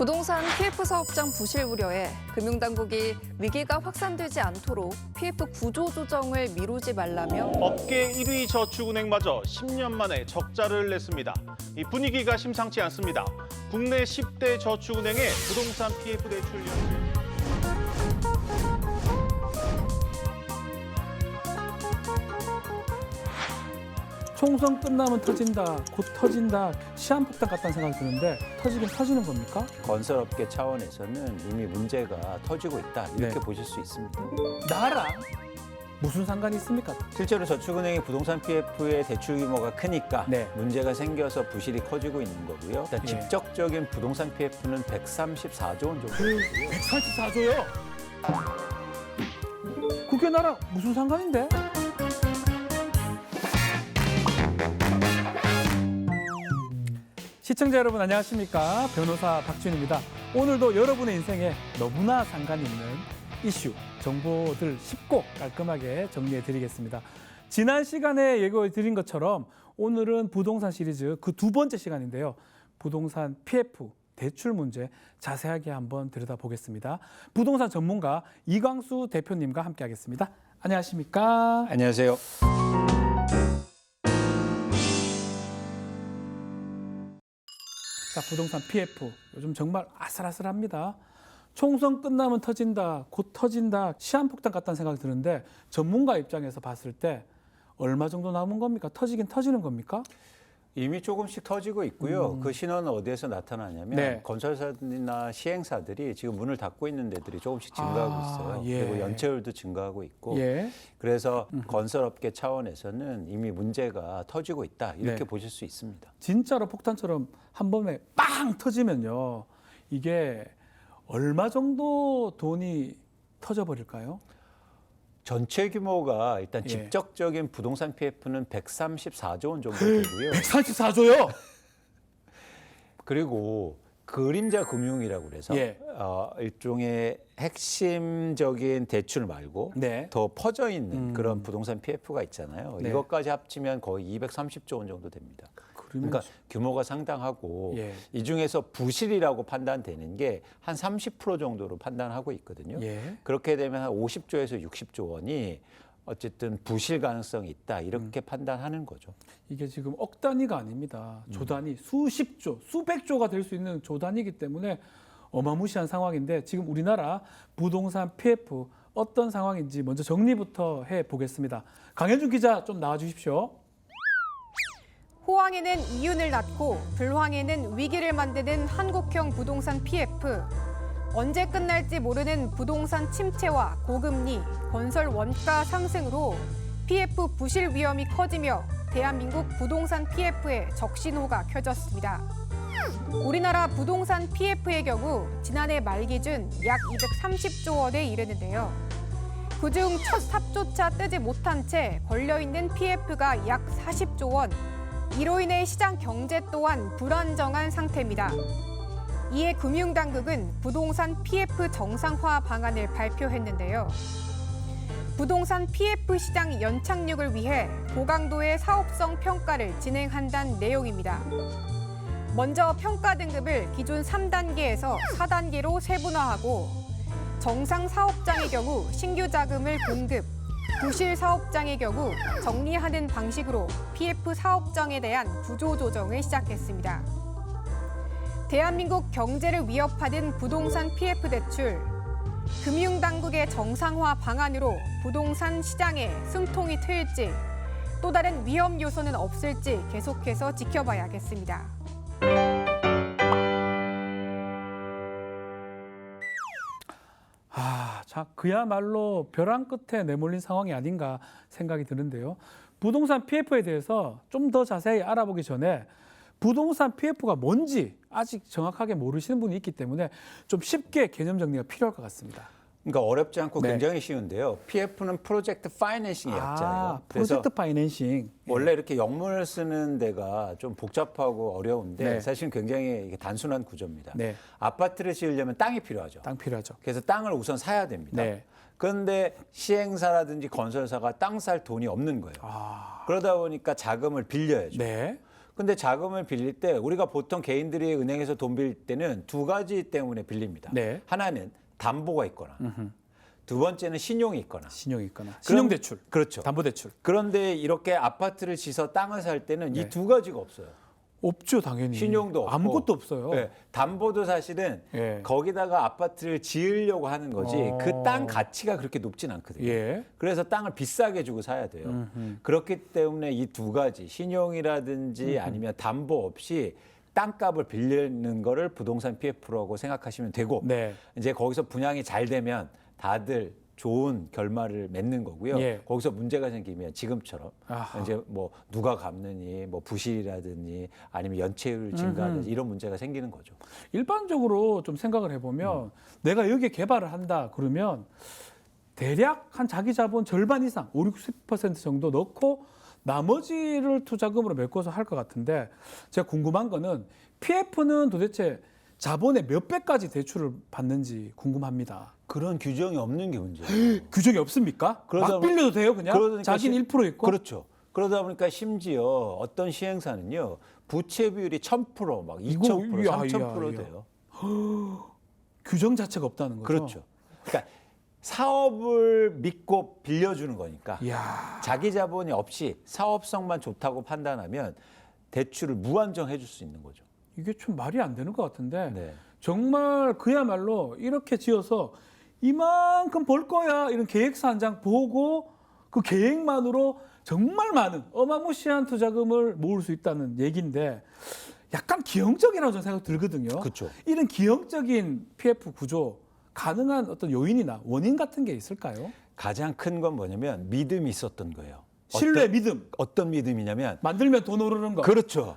부동산 PF 사업장 부실 우려에 금융당국이 위기가 확산되지 않도록 PF 구조 조정을 미루지 말라며 업계 1위 저축은행마저 10년 만에 적자를 냈습니다. 이 분위기가 심상치 않습니다. 국내 10대 저축은행의 부동산 PF 대출 연체. 총선 끝나면 터진다, 곧 터진다, 시한폭탄 같다는 생각이 드는데 터지긴 터지는 겁니까? 건설업계 차원에서는 이미 문제가 터지고 있다 이렇게 네. 보실 수 있습니다. 나랑 무슨 상관이 있습니까? 실제로 저축은행이 부동산 PF의 대출 규모가 크니까 네. 문제가 생겨서 부실이 커지고 있는 거고요. 일단 예. 직접적인 부동산 PF는 134조 원 정도 되고요. 144조요? 그게 나랑 무슨 상관인데? 시청자 여러분 안녕하십니까? 변호사 박준입니다. 오늘도 여러분의 인생에 너무나 상관 있는 이슈, 정보들 쉽고 깔끔하게 정리해 드리겠습니다. 지난 시간에 예고해 드린 것처럼 오늘은 부동산 시리즈 그 두 번째 시간인데요. 부동산 PF, 대출 문제 자세하게 한번 들여다보겠습니다. 부동산 전문가 이광수 대표님과 함께 하겠습니다. 안녕하십니까? 안녕하세요. 자, 부동산 PF 요즘 정말 아슬아슬합니다. 총선 끝나면 터진다, 곧 터진다, 시한폭탄 같다는 생각이 드는데 전문가 입장에서 봤을 때 얼마 정도 남은 겁니까? 터지긴 터지는 겁니까? 이미 조금씩 터지고 있고요. 그 신호는 어디에서 나타나냐면 네. 건설사들이나 시행사들이 지금 문을 닫고 있는 데들이 조금씩 증가하고 있어요. 예. 그리고 연체율도 증가하고 있고 예. 그래서 건설업계 차원에서는 이미 문제가 터지고 있다 이렇게 네. 보실 수 있습니다. 진짜로 폭탄처럼 한 번에 빵 터지면요. 이게 얼마 정도 돈이 터져버릴까요? 전체 규모가 일단 예. 직접적인 부동산 PF는 134조 원 정도 되고요. 144조요? 그리고 그림자 금융이라고 그래서 예. 일종의 핵심적인 대출 말고 네. 더 퍼져 있는 그런 부동산 PF가 있잖아요. 네. 이것까지 합치면 거의 230조 원 정도 됩니다. 그러니까 규모가 상당하고 예. 이 중에서 부실이라고 판단되는 게 한 30% 정도로 판단하고 있거든요. 예. 그렇게 되면 한 50조에서 60조 원이 어쨌든 부실 가능성이 있다 이렇게 판단하는 거죠. 이게 지금 억 단위가 아닙니다. 조 단위, 수십조, 수백조가 될 수 있는 조 단위이기 때문에 어마무시한 상황인데 지금 우리나라 부동산 PF 어떤 상황인지 먼저 정리부터 해보겠습니다. 강현준 기자 좀 나와주십시오. 호황에는 이윤을 낳고 불황에는 위기를 만드는 한국형 부동산 PF. 언제 끝날지 모르는 부동산 침체와 고금리, 건설 원가 상승으로 PF 부실 위험이 커지며 대한민국 부동산 PF에 적신호가 켜졌습니다. 우리나라 부동산 PF의 경우 지난해 말 기준 약 230조 원에 이르는데요. 그중 첫 삽조차 뜨지 못한 채 걸려있는 PF가 약 40조 원. 이로 인해 시장 경제 또한 불안정한 상태입니다. 이에 금융당국은 부동산 PF 정상화 방안을 발표했는데요. 부동산 PF 시장 연착륙을 위해 고강도의 사업성 평가를 진행한다는 내용입니다. 먼저 평가 등급을 기존 3단계에서 4단계로 세분화하고 정상 사업장의 경우 신규 자금을 공급, 부실 사업장의 경우 정리하는 방식으로 PF 사업장에 대한 구조 조정을 시작했습니다. 대한민국 경제를 위협하는 부동산 PF 대출, 금융당국의 정상화 방안으로 부동산 시장에 숨통이 트일지 또 다른 위험 요소는 없을지 계속해서 지켜봐야겠습니다. 자, 그야말로 벼랑 끝에 내몰린 상황이 아닌가 생각이 드는데요. 부동산 PF에 대해서 좀 더 자세히 알아보기 전에 부동산 PF가 뭔지 아직 정확하게 모르시는 분이 있기 때문에 좀 쉽게 개념 정리가 필요할 것 같습니다. 그러니까 어렵지 않고 네. 굉장히 쉬운데요. PF는 프로젝트 파이낸싱의 약자예요. 프로젝트 파이낸싱. 원래 이렇게 영문을 쓰는 데가 좀 복잡하고 어려운데 네. 사실은 굉장히 이게 단순한 구조입니다. 네. 아파트를 지으려면 땅이 필요하죠. 땅 필요하죠. 그래서 땅을 우선 사야 됩니다. 네. 그런데 시행사라든지 건설사가 땅 살 돈이 없는 거예요. 그러다 보니까 자금을 빌려야죠. 네. 근데 자금을 빌릴 때 우리가 보통 개인들이 은행에서 돈 빌릴 때는 두 가지 때문에 빌립니다. 네. 하나는 담보가 있거나 두 번째는 신용이 있거나. 신용이 있거나 신용대출, 그렇죠. 담보대출. 그런데 이렇게 아파트를 지서 땅을 살 때는 네. 이 두 가지가 없어요. 없죠, 당연히. 신용도 없고. 아무것도 없어요. 네, 담보도 사실은 예. 거기다가 아파트를 지으려고 하는 거지 그 땅 가치가 그렇게 높진 않거든요. 예. 그래서 땅을 비싸게 주고 사야 돼요. 그렇기 때문에 이 두 가지 신용이라든지 아니면 담보 없이 땅값을 빌리는 거를 부동산 PF라고 생각하시면 되고 네. 이제 거기서 분양이 잘 되면 다들 좋은 결말을 맺는 거고요. 예. 거기서 문제가 생기면 지금처럼 아하. 이제 뭐 누가 갚느니 뭐 부실이라든지 아니면 연체율 증가하든지 이런 문제가 생기는 거죠. 일반적으로 좀 생각을 해보면 내가 여기에 개발을 한다 그러면 대략 한 자기 자본 절반 이상 5, 60% 정도 넣고 나머지를 투자금으로 메꿔서 할 것 같은데 제가 궁금한 거는 PF는 도대체 자본의 몇 배까지 대출을 받는지 궁금합니다. 그런 규정이 없는 게 문제예요. 규정이 없습니까? 그러다 막 빌려도 돼요 그냥? 그러니까 자기는 1% 있고? 그렇죠. 그러다 보니까 심지어 어떤 시행사는요 부채 비율이 1000%, 막 2000%, 이야, 3000% 이야. 돼요. 규정 자체가 없다는 거죠? 그렇죠. 그러니까 사업을 믿고 빌려주는 거니까 이야. 자기 자본이 없이 사업성만 좋다고 판단하면 대출을 무한정 해줄 수 있는 거죠. 이게 좀 말이 안 되는 것 같은데 네. 정말 그야말로 이렇게 지어서 이만큼 벌 거야 이런 계획서 한 장 보고 그 계획만으로 정말 많은 어마무시한 투자금을 모을 수 있다는 얘기인데 약간 기형적이라고 저는 생각 들거든요. 그렇죠. 이런 기형적인 PF 구조 가능한 어떤 요인이나 원인 같은 게 있을까요? 가장 큰 건 뭐냐면 믿음이 있었던 거예요. 신뢰, 믿음. 어떤 믿음이냐면 만들면 돈 오르는 거. 그렇죠.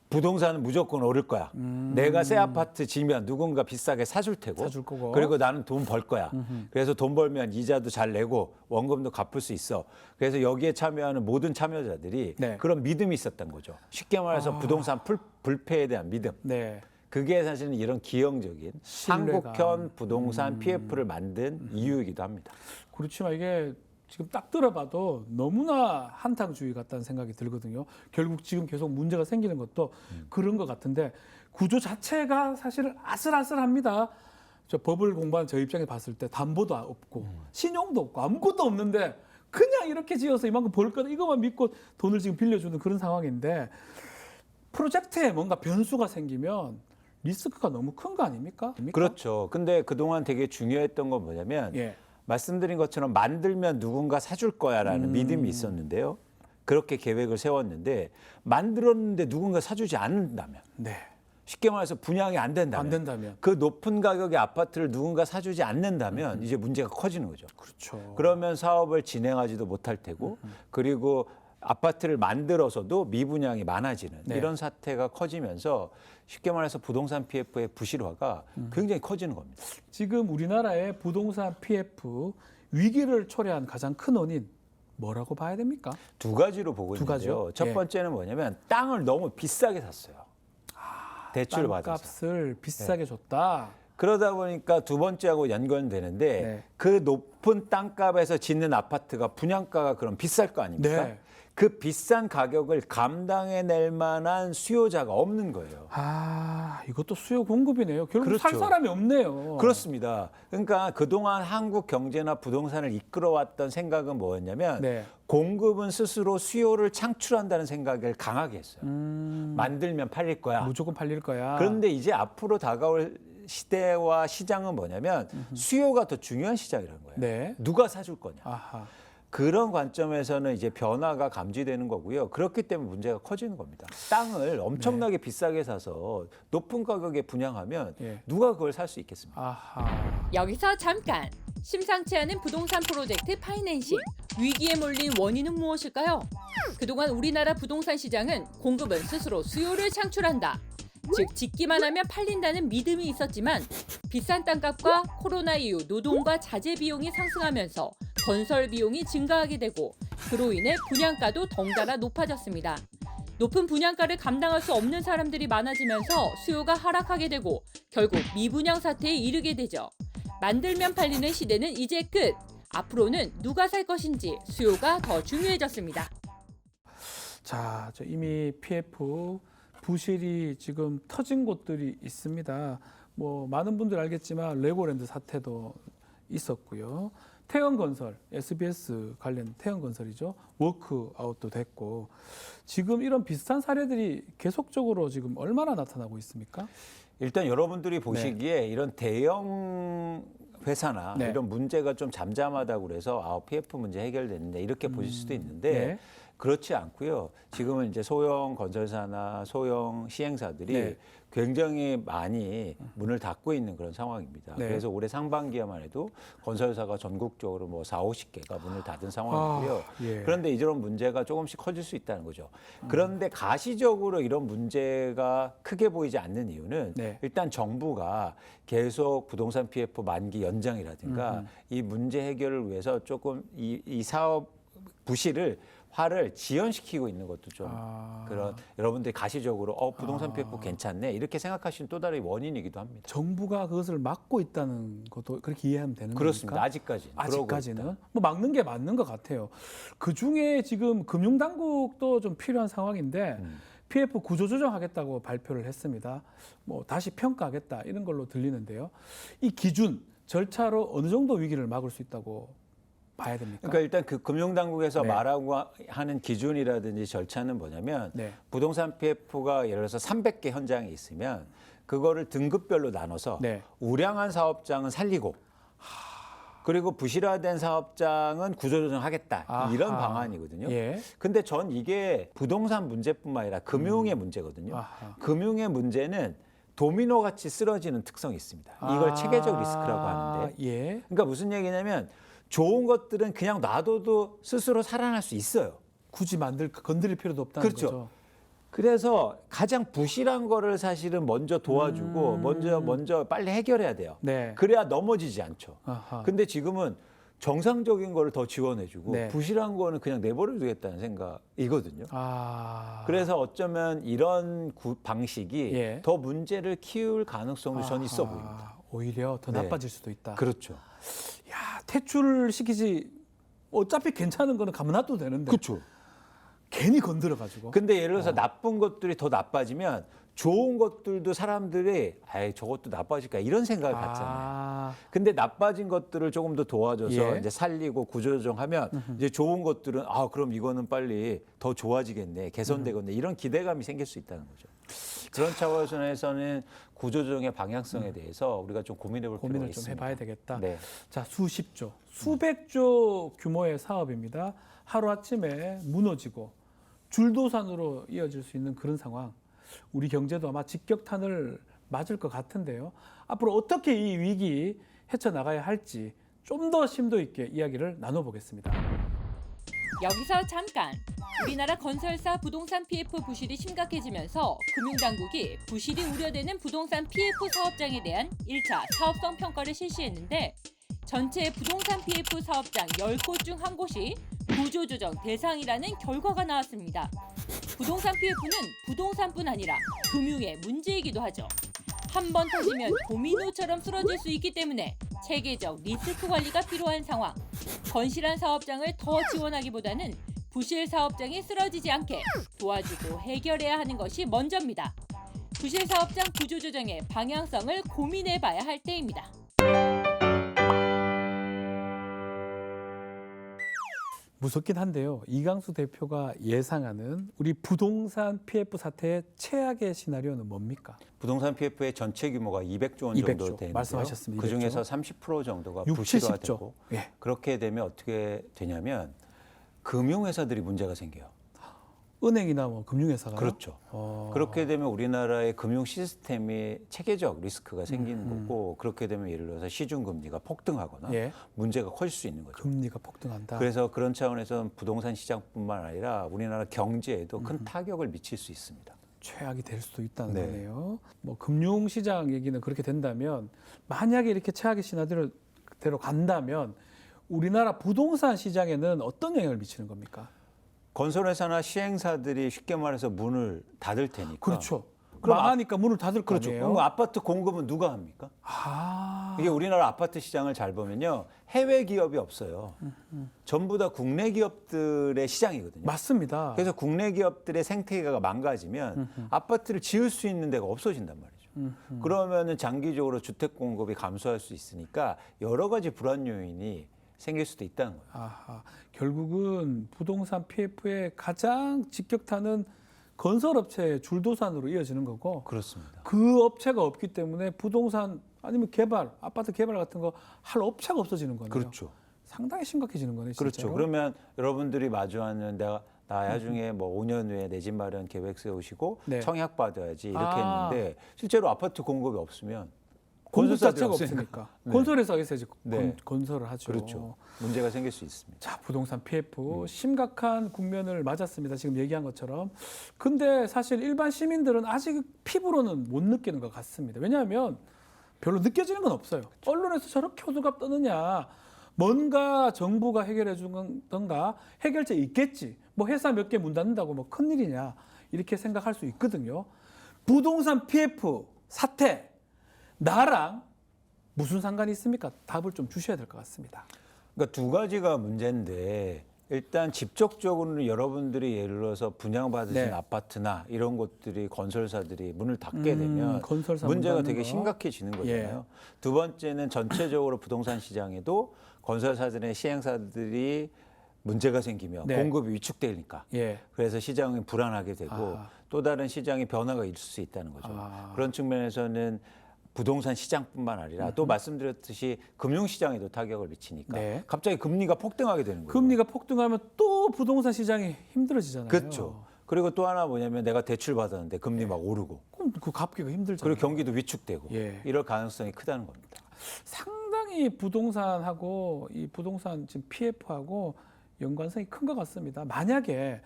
부동산은 무조건 오를 거야. 내가 새 아파트 지면 누군가 비싸게 사줄 테고. 사줄 거고. 그리고 나는 돈 벌 거야. 그래서 돈 벌면 이자도 잘 내고 원금도 갚을 수 있어. 그래서 여기에 참여하는 모든 참여자들이 네. 그런 믿음이 있었던 거죠. 쉽게 말해서 부동산 불패에 대한 믿음. 네. 그게 사실은 이런 기형적인 신뢰감. 한국형 부동산 PF를 만든 이유이기도 합니다. 그렇지만 이게 지금 딱 들어봐도 너무나 한탕주의 같다는 생각이 들거든요. 결국 지금 계속 문제가 생기는 것도 그런 것 같은데 구조 자체가 사실은 아슬아슬합니다. 저 법을 공부한 저 입장에 봤을 때 담보도 없고 신용도 없고 아무것도 없는데 그냥 이렇게 지어서 이만큼 벌 거다 이것만 믿고 돈을 지금 빌려주는 그런 상황인데 프로젝트에 뭔가 변수가 생기면 리스크가 너무 큰 거 아닙니까? 그렇죠. 근데 그동안 되게 중요했던 건 뭐냐면 예. 말씀드린 것처럼 만들면 누군가 사줄 거야라는 믿음이 있었는데요. 그렇게 계획을 세웠는데 만들었는데 누군가 사주지 않는다면 네. 쉽게 말해서 분양이 안 된다면 안 된다면. 그 높은 가격의 아파트를 누군가 사주지 않는다면 이제 문제가 커지는 거죠. 그렇죠. 그러면 사업을 진행하지도 못할 테고 그리고 아파트를 만들어서도 미분양이 많아지는 네. 이런 사태가 커지면서 쉽게 말해서 부동산 PF의 부실화가 굉장히 커지는 겁니다. 지금 우리나라의 부동산 PF 위기를 초래한 가장 큰 원인 뭐라고 봐야 됩니까? 두 가지로 보고 두 가지요? 있는데요. 첫 예. 번째는 뭐냐면 땅을 너무 비싸게 샀어요. 대출 받아서. 땅값을 비싸게 줬다. 그러다 보니까 두 번째하고 연관되는데 네. 그 높은 땅값에서 짓는 아파트가 분양가가 그럼 비쌀 거 아닙니까? 네. 그 비싼 가격을 감당해낼 만한 수요자가 없는 거예요. 아, 이것도 수요 공급이네요. 결국 그렇죠. 살 사람이 없네요. 그렇습니다. 그러니까 그동안 한국 경제나 부동산을 이끌어왔던 생각은 뭐였냐면 네. 공급은 스스로 수요를 창출한다는 생각을 강하게 했어요. 만들면 팔릴 거야. 무조건 팔릴 거야. 그런데 이제 앞으로 다가올 시대와 시장은 뭐냐면 수요가 더 중요한 시장이라는 거예요. 네. 누가 사줄 거냐. 아하. 그런 관점에서는 이제 변화가 감지되는 거고요. 그렇기 때문에 문제가 커지는 겁니다. 땅을 엄청나게 비싸게 사서 높은 가격에 분양하면 예. 누가 그걸 살 수 있겠습니까? 아하. 여기서 잠깐! 심상치 않은 부동산 프로젝트 파이낸싱. 위기에 몰린 원인은 무엇일까요? 그동안 우리나라 부동산 시장은 공급은 스스로 수요를 창출한다. 즉 짓기만 하면 팔린다는 믿음이 있었지만 비싼 땅값과 코로나 이후 노동과 자재 비용이 상승하면서 건설 비용이 증가하게 되고 그로 인해 분양가도 덩달아 높아졌습니다. 높은 분양가를 감당할 수 없는 사람들이 많아지면서 수요가 하락하게 되고 결국 미분양 사태에 이르게 되죠. 만들면 팔리는 시대는 이제 끝! 앞으로는 누가 살 것인지 수요가 더 중요해졌습니다. 자, 이미 PF 부실이 지금 터진 곳들이 있습니다. 뭐 많은 분들 알겠지만 레고랜드 사태도 있었고요. 태형건설, SBS 관련 태형건설이죠. 워크아웃도 됐고 지금 이런 비슷한 사례들이 계속적으로 지금 얼마나 나타나고 있습니까? 일단 여러분들이 보시기에 이런 대형 회사나 네. 이런 문제가 좀 잠잠하다고 그래서 PF 문제 해결됐는데 이렇게 보실 수도 있는데 네. 그렇지 않고요. 지금은 이제 소형 건설사나 소형 시행사들이 네. 굉장히 많이 문을 닫고 있는 그런 상황입니다. 네. 그래서 올해 상반기에만 해도 건설사가 전국적으로 뭐 40~50개가 문을 닫은 상황이고요. 예. 그런데 이런 문제가 조금씩 커질 수 있다는 거죠. 그런데 가시적으로 이런 문제가 크게 보이지 않는 이유는 네. 일단 정부가 계속 부동산 PF 만기 연장이라든가 이 문제 해결을 위해서 조금 이 사업 화를 지연시키고 있는 것도 좀 그런 여러분들이 가시적으로 부동산 PF 괜찮네 이렇게 생각하시는 또 다른 원인이기도 합니다. 정부가 그것을 막고 있다는 것도 그렇게 이해하면 되는 그렇습니다. 겁니까? 아직까지는. 아직까지는 뭐 막는 게 맞는 것 같아요. 그 중에 지금 금융당국도 좀 필요한 상황인데 PF 구조조정하겠다고 발표를 했습니다. 뭐 다시 평가하겠다 이런 걸로 들리는데요. 이 기준 절차로 어느 정도 위기를 막을 수 있다고 봐야 됩니까? 그러니까 일단 그 금융당국에서 네. 말하고 하는 기준이라든지 절차는 뭐냐면 네. 부동산 PF가 예를 들어서 300개 현장에 있으면 그거를 등급별로 나눠서 네. 우량한 사업장은 살리고 그리고 부실화된 사업장은 구조조정하겠다 아하. 이런 방안이거든요. 예. 근데 전 이게 부동산 문제뿐만 아니라 금융의 문제거든요. 아하. 금융의 문제는 도미노 같이 쓰러지는 특성이 있습니다. 이걸 체계적 리스크라고 하는데. 예. 그러니까 무슨 얘기냐면 좋은 것들은 그냥 놔둬도 스스로 살아날 수 있어요. 굳이 건드릴 필요도 없다는 그렇죠. 거죠. 그래서 가장 부실한 거를 사실은 먼저 도와주고 먼저 빨리 해결해야 돼요. 네. 그래야 넘어지지 않죠. 아하. 근데 지금은 정상적인 거를 더 지원해주고 네. 부실한 거는 그냥 내버려 두겠다는 생각이거든요. 그래서 어쩌면 이런 방식이 예. 더 문제를 키울 가능성도 저는 있어 보입니다. 오히려 더 네. 나빠질 수도 있다. 그렇죠. 야, 퇴출을 시키지 어차피 괜찮은 거는 가만 놔둬도 되는데 그렇죠. 괜히 건드려 가지고. 근데 예를 들어서 나쁜 것들이 더 나빠지면 좋은 것들도 사람들이 저것도 나빠질까 이런 생각을 갖잖아요. 근데 나빠진 것들을 조금 더 도와줘서 예. 이제 살리고 구조조정하면 이제 좋은 것들은 그럼 이거는 빨리 더 좋아지겠네, 개선되겠네 이런 기대감이 생길 수 있다는 거죠. 그런 차원에서는 구조조정의 방향성에 대해서 우리가 좀 고민해볼 필요가 고민을 좀 있습니다. 해봐야 되겠다. 네. 자, 수십조, 수백조 규모의 사업입니다. 하루아침에 무너지고 줄도산으로 이어질 수 있는 그런 상황. 우리 경제도 아마 직격탄을 맞을 것 같은데요. 앞으로 어떻게 이 위기 헤쳐나가야 할지 좀 더 심도 있게 이야기를 나눠보겠습니다. 여기서 잠깐. 우리나라 건설사 부동산 PF 부실이 심각해지면서 금융당국이 부실이 우려되는 부동산 PF 사업장에 대한 1차 사업성 평가를 실시했는데 전체 부동산 PF 사업장 10곳 중 한 곳이 구조조정 대상이라는 결과가 나왔습니다. 부동산 PF는 부동산뿐 아니라 금융의 문제이기도 하죠. 한 번 터지면 도미노처럼 쓰러질 수 있기 때문에 체계적 리스크 관리가 필요한 상황. 건실한 사업장을 더 지원하기보다는 부실 사업장이 쓰러지지 않게 도와주고 해결해야 하는 것이 먼저입니다. 부실 사업장 구조조정의 방향성을 고민해봐야 할 때입니다. 무섭긴 한데요. 이강수 대표가 예상하는 우리 부동산 PF 사태의 최악의 시나리오는 뭡니까? 부동산 PF의 전체 규모가 200조 원 200조, 정도 되는데요. 말씀하셨습니다. 그 중에서 200조. 30% 정도가 60, 부실화되고 70조. 예. 그렇게 되면 어떻게 되냐면 금융회사들이 문제가 생겨요. 은행이나 뭐 금융회사가 그렇죠. 그렇게 되면 우리나라의 금융 시스템이 체계적 리스크가 생기는 거고 그렇게 되면 예를 들어서 시중금리가 폭등하거나 예. 문제가 커질 수 있는 거죠. 금리가 폭등한다. 그래서 그런 차원에서 부동산 시장뿐만 아니라 우리나라 경제에도 큰 타격을 미칠 수 있습니다. 최악이 될 수도 있다는 네. 거네요. 뭐 금융시장 얘기는 그렇게 된다면 만약에 이렇게 최악의 시나리오대로 간다면 우리나라 부동산 시장에는 어떤 영향을 미치는 겁니까? 건설회사나 시행사들이 쉽게 말해서 문을 닫을 테니까 그렇죠. 그럼 망하니까 문을 닫을 거 그렇죠. 아니에요. 그럼 아파트 공급은 누가 합니까? 아, 이게 우리나라 아파트 시장을 잘 보면요. 해외 기업이 없어요. 전부 다 국내 기업들의 시장이거든요. 맞습니다. 그래서 국내 기업들의 생태계가 망가지면 아파트를 지을 수 있는 데가 없어진단 말이죠. 그러면은 장기적으로 주택 공급이 감소할 수 있으니까 여러 가지 불안 요인이 생길 수도 있다는 거예요. 아하, 결국은 부동산 PF의 가장 직격탄은 건설업체의 줄도산으로 이어지는 거고 그렇습니다. 그 업체가 없기 때문에 부동산 아니면 개발, 아파트 개발 같은 거 할 업체가 없어지는 거네요. 그렇죠. 상당히 심각해지는 거네요. 그렇죠. 진짜로. 그러면 여러분들이 마주하는 내가 나중에 뭐 5년 후에 내 집 마련 계획 세우시고 네. 청약 받아야지 이렇게 아. 했는데 실제로 아파트 공급이 없으면 공급 건설사들이 자체가 없으니까. 없으니까 네. 건설회사가 있어야지 네. 건설을 하죠. 그렇죠. 문제가 생길 수 있습니다. 자, 부동산 PF 심각한 국면을 맞았습니다. 지금 얘기한 것처럼. 근데 사실 일반 시민들은 아직 피부로는 못 느끼는 것 같습니다. 왜냐하면 별로 느껴지는 건 없어요. 언론에서 저렇게 호들갑 떠느냐. 뭔가 정부가 해결해 주던가 해결책 있겠지. 뭐 회사 몇 개 문 닫는다고 뭐 큰일이냐. 이렇게 생각할 수 있거든요. 부동산 PF 사태 나랑 무슨 상관이 있습니까? 답을 좀 주셔야 될 것 같습니다. 그러니까 두 가지가 문제인데 일단 직접적으로는 여러분들이 예를 들어서 분양받으신 네. 아파트나 이런 곳들이 건설사들이 문을 닫게 되면 건설사 문 문제가 닫는 되게 거. 심각해지는 거잖아요. 예. 두 번째는 전체적으로 부동산 시장에도 건설사들의 시행사들이 문제가 생기면 네. 공급이 위축되니까 예. 그래서 시장이 불안하게 되고 아하. 또 다른 시장의 변화가 있을 수 있다는 거죠. 아. 그런 측면에서는 부동산 시장뿐만 아니라 또 말씀드렸듯이 금융시장에도 타격을 미치니까 네. 갑자기 금리가 폭등하게 되는 거예요. 금리가 폭등하면 또 부동산 시장이 힘들어지잖아요. 그렇죠. 그리고 또 하나 뭐냐면 내가 대출 받았는데 금리 막 오르고 그럼 그 갚기가 힘들잖아요. 그리고 경기도 위축되고 예. 이럴 가능성이 크다는 겁니다. 상당히 부동산하고 이 부동산 지금 PF하고 연관성이 큰 것 같습니다. 만약에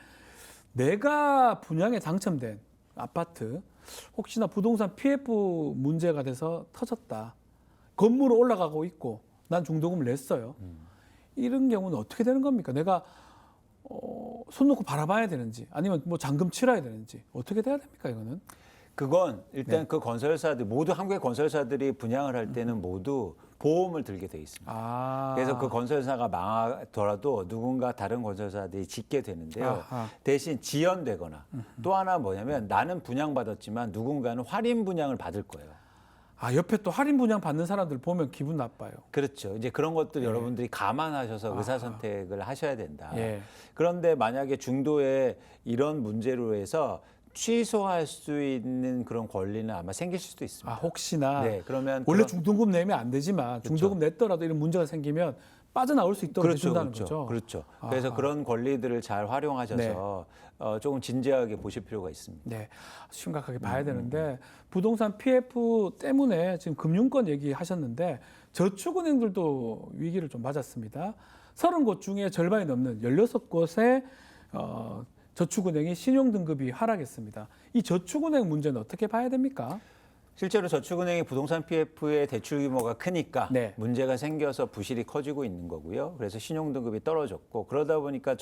내가 분양에 당첨된 아파트 혹시나 부동산 PF 문제가 돼서 터졌다. 건물은 올라가고 있고 난 중도금을 냈어요. 이런 경우는 어떻게 되는 겁니까? 내가 손 놓고 바라봐야 되는지 아니면 뭐 잔금 치러야 되는지 어떻게 돼야 됩니까? 이거는 그건 일단 네. 그 건설사들 모두 한국의 건설사들이 분양을 할 때는 모두 보험을 들게 돼 있습니다. 아. 그래서 그 건설사가 망하더라도 누군가 다른 건설사들이 짓게 되는데요. 아하. 대신 지연되거나 또 하나 뭐냐면 나는 분양받았지만 누군가는 할인 분양을 받을 거예요. 아, 옆에 또 할인 분양 받는 사람들 보면 기분 나빠요. 그렇죠. 이제 그런 것들 여러분들이 감안하셔서 의사 선택을 하셔야 된다. 예. 그런데 만약에 중도에 이런 문제로 해서 취소할 수 있는 그런 권리는 아마 생길 수도 있습니다. 아, 혹시나 네, 그러면 원래 그런- 중도금 내면 안 되지만 중도금 냈더라도 이런 문제가 생기면 빠져나올 수 있도록 해준다는 거죠. 그렇죠. 그래서 아하. 그런 권리들을 잘 활용하셔서 조금 진지하게 보실 필요가 있습니다. 네, 심각하게 봐야 되는데 부동산 PF 때문에 지금 금융권 얘기하셨는데 저축은행들도 위기를 좀 맞았습니다. 30곳 중에 절반이 넘는 16곳의 저축은행이 신용등급이 하락했습니다. 이 저축은행 문제는 어떻게 봐야 됩니까? 실제로 저축은행이 부동산 PF의 대출 규모가 크니까 네. 문제가 생겨서 부실이 커지고 있는 거고요. 그래서 신용등급이 떨어졌고 그러다 보니까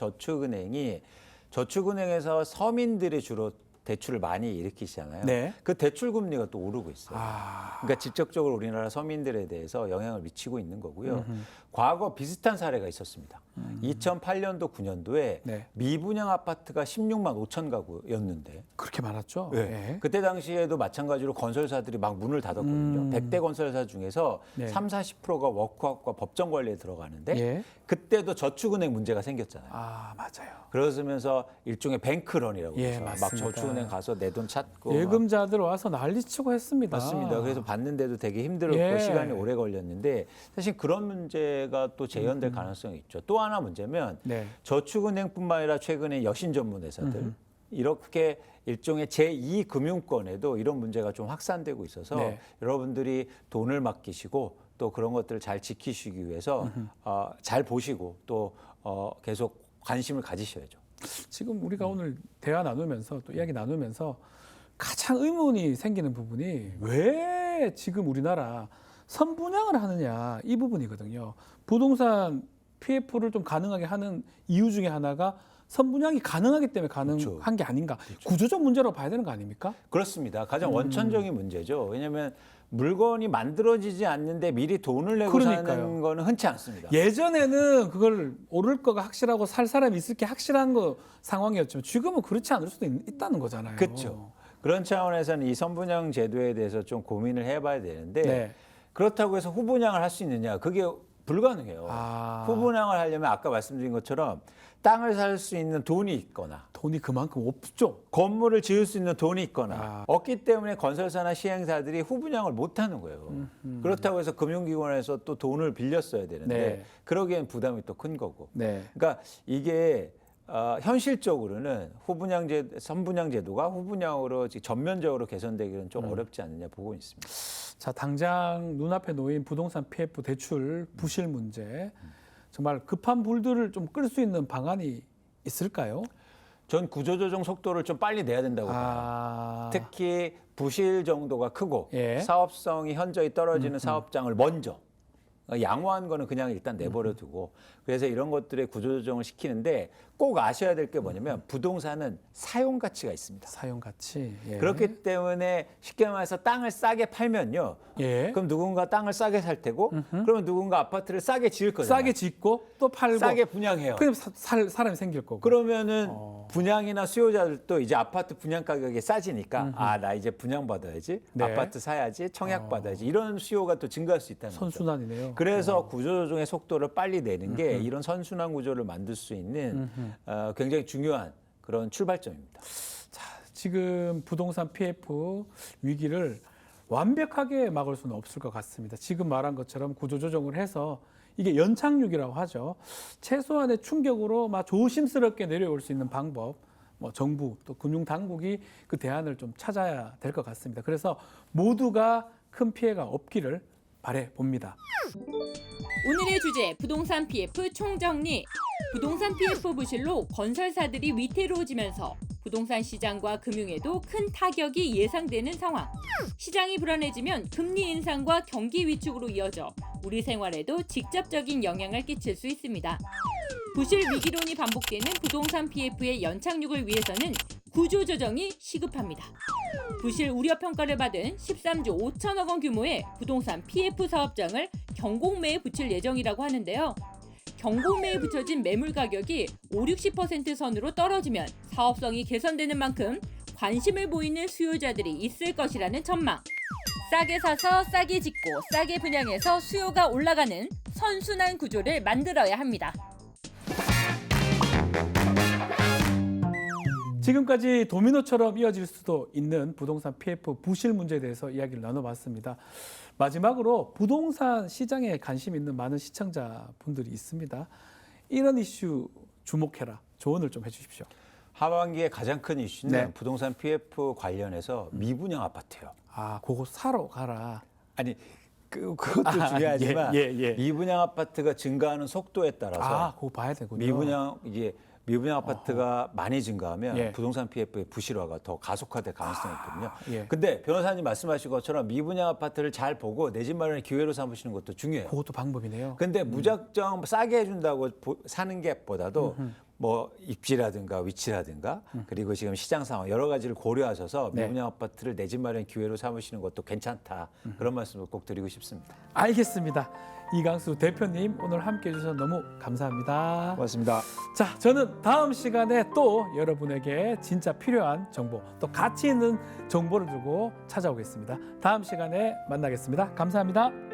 저축은행에서 서민들이 주로 대출을 많이 일으키시잖아요. 네. 그 대출 금리가 또 오르고 있어요. 아, 그러니까 직접적으로 우리나라 서민들에 대해서 영향을 미치고 있는 거고요. 과거 비슷한 사례가 있었습니다. 2008년도, 9년도에 네. 미분양 아파트가 16만 5천 가구였는데 그렇게 많았죠. 네. 네. 그때 당시에도 마찬가지로 건설사들이 막 문을 닫았거든요. 100대 건설사 중에서 네. 30-40%가 워크아웃과 법정 관리에 들어가는데 예. 그때도 저축은행 문제가 생겼잖아요. 아, 맞아요. 그러면서 일종의 뱅크런이라고 예, 그러죠. 막 맞습니다. 저축은행 가서 내 돈 찾고 막. 예금자들 와서 난리치고 했습니다. 맞습니다. 그래서 받는데도 되게 힘들었고 예. 시간이 오래 걸렸는데 사실 그런 문제가 또 재현될 가능성이 있죠. 또 하나 문제면 네. 저축은행뿐만 아니라 최근에 여신 전문 회사들 이렇게 일종의 제2 금융권에도 이런 문제가 좀 확산되고 있어서 네. 여러분들이 돈을 맡기시고 또 그런 것들을 잘 지키시기 위해서 잘 보시고 또 계속 관심을 가지셔야죠. 지금 우리가 오늘 대화 나누면서 또 이야기 나누면서 가장 의문이 생기는 부분이 왜 지금 우리나라 선분양을 하느냐 이 부분이거든요. 부동산 PF를 좀 가능하게 하는 이유 중에 하나가 선분양이 가능하기 때문에 가능한 그렇죠. 게 아닌가. 구조적 문제로 봐야 되는 거 아닙니까? 그렇습니다. 가장 원천적인 문제죠. 왜냐하면 물건이 만들어지지 않는데 미리 돈을 내고 그러니까요. 사는 거는 흔치 않습니다. 예전에는 그걸 오를 거가 확실하고 살 사람이 있을 게 확실한 거 상황이었지만 지금은 그렇지 않을 수도 있다는 거잖아요. 그렇죠. 그런 차원에서는 이 선분양 제도에 대해서 좀 고민을 해봐야 되는데 네. 그렇다고 해서 후분양을 할 수 있느냐? 그게 불가능해요. 아. 후분양을 하려면 아까 말씀드린 것처럼 땅을 살 수 있는 돈이 있거나 돈이 그만큼 없죠. 건물을 지을 수 있는 돈이 있거나 아. 없기 때문에 건설사나 시행사들이 후분양을 못 하는 거예요. 그렇다고 해서 금융기관에서 또 돈을 빌렸어야 되는데 네. 그러기엔 부담이 또 큰 거고. 네. 그러니까 이게 현실적으로는 선분양 제도가 후분양으로 전면적으로 개선되기는 좀 어렵지 않느냐 보고 있습니다. 자, 당장 눈앞에 놓인 부동산 PF 대출 부실 문제. 정말 급한 불들을 좀 끌 수 있는 방안이 있을까요? 전 구조조정 속도를 좀 빨리 내야 된다고 봐요. 아. 특히 부실 정도가 크고 예. 사업성이 현저히 떨어지는 사업장을 먼저 양호한 거는 그냥 일단 내버려 두고 그래서 이런 것들의 구조조정을 시키는데 꼭 아셔야 될 게 뭐냐면 부동산은 사용 가치가 있습니다. 사용 가치. 예. 그렇기 때문에 쉽게 말해서 땅을 싸게 팔면요. 예. 그럼 누군가 땅을 싸게 살 테고 그러면 누군가 아파트를 싸게 지을 거잖아요. 싸게 짓고 또 팔고 싸게 분양해요. 그럼 사람이 생길 거고. 그러면은 분양이나 수요자들도 이제 아파트 분양 가격이 싸지니까 아, 나 이제 분양 받아야지. 네. 아파트 사야지. 청약 받아야지. 이런 수요가 또 증가할 수 있다는 거죠. 선순환이네요. 그래서 구조조정의 속도를 빨리 내는 게 이런 선순환 구조를 만들 수 있는 굉장히 중요한 그런 출발점입니다. 자, 지금 부동산 PF 위기를 완벽하게 막을 수는 없을 것 같습니다. 지금 말한 것처럼 구조조정을 해서 이게 연착륙이라고 하죠. 최소한의 충격으로 막 조심스럽게 내려올 수 있는 방법, 뭐 정부 또 금융당국이 그 대안을 좀 찾아야 될 것 같습니다. 그래서 모두가 큰 피해가 없기를 바래 봅니다. 오늘의 주제 부동산 PF 총정리. 부동산 PF 부실로 건설사들이 위태로워지면서 부동산 시장과 금융에도 큰 타격이 예상되는 상황. 시장이 불안해지면 금리 인상과 경기 위축으로 이어져 우리 생활에도 직접적인 영향을 끼칠 수 있습니다. 부실 위기론이 반복되는 부동산 PF의 연착륙을 위해서는 구조조정이 시급합니다. 부실 우려 평가를 받은 13조 5천억 원 규모의 부동산 PF 사업장을 경공매에 붙일 예정이라고 하는데요. 경공매에 붙여진 매물 가격이 50~60% 선으로 떨어지면 사업성이 개선되는 만큼 관심을 보이는 수요자들이 있을 것이라는 전망. 싸게 사서 싸게 짓고 싸게 분양해서 수요가 올라가는 선순환 구조를 만들어야 합니다. 지금까지 도미노처럼 이어질 수도 있는 부동산 PF 부실 문제에 대해서 이야기를 나눠봤습니다. 마지막으로 부동산 시장에 관심 있는 많은 시청자분들이 있습니다. 이런 이슈 주목해라. 조언을 좀 해주십시오. 하반기에 가장 큰 이슈는 네. 부동산 PF 관련해서 미분양 아파트예요. 아, 그거 사러 가라. 아니 그것도 중요하지만 예. 미분양 아파트가 증가하는 속도에 따라서 아, 그거 봐야 되군요. 미분양 아파트가 많이 증가하면 예. 부동산 PF의 부실화가 더 가속화될 가능성이 있거든요. 예. 근데 변호사님 말씀하신 것처럼 미분양 아파트를 잘 보고 내 집 마련의 기회로 삼으시는 것도 중요해요. 그것도 방법이네요. 근데 무작정 싸게 해준다고 사는 게 보다도 뭐 입지라든가 위치라든가 그리고 지금 시장 상황 여러 가지를 고려하셔서 네. 미분양 아파트를 내 집 마련 기회로 삼으시는 것도 괜찮다. 그런 말씀을 꼭 드리고 싶습니다. 알겠습니다. 이강수 대표님 오늘 함께해 주셔서 너무 감사합니다. 고맙습니다. 자, 저는 다음 시간에 또 여러분에게 진짜 필요한 정보, 또 가치 있는 정보를 주고 찾아오겠습니다. 다음 시간에 만나겠습니다. 감사합니다.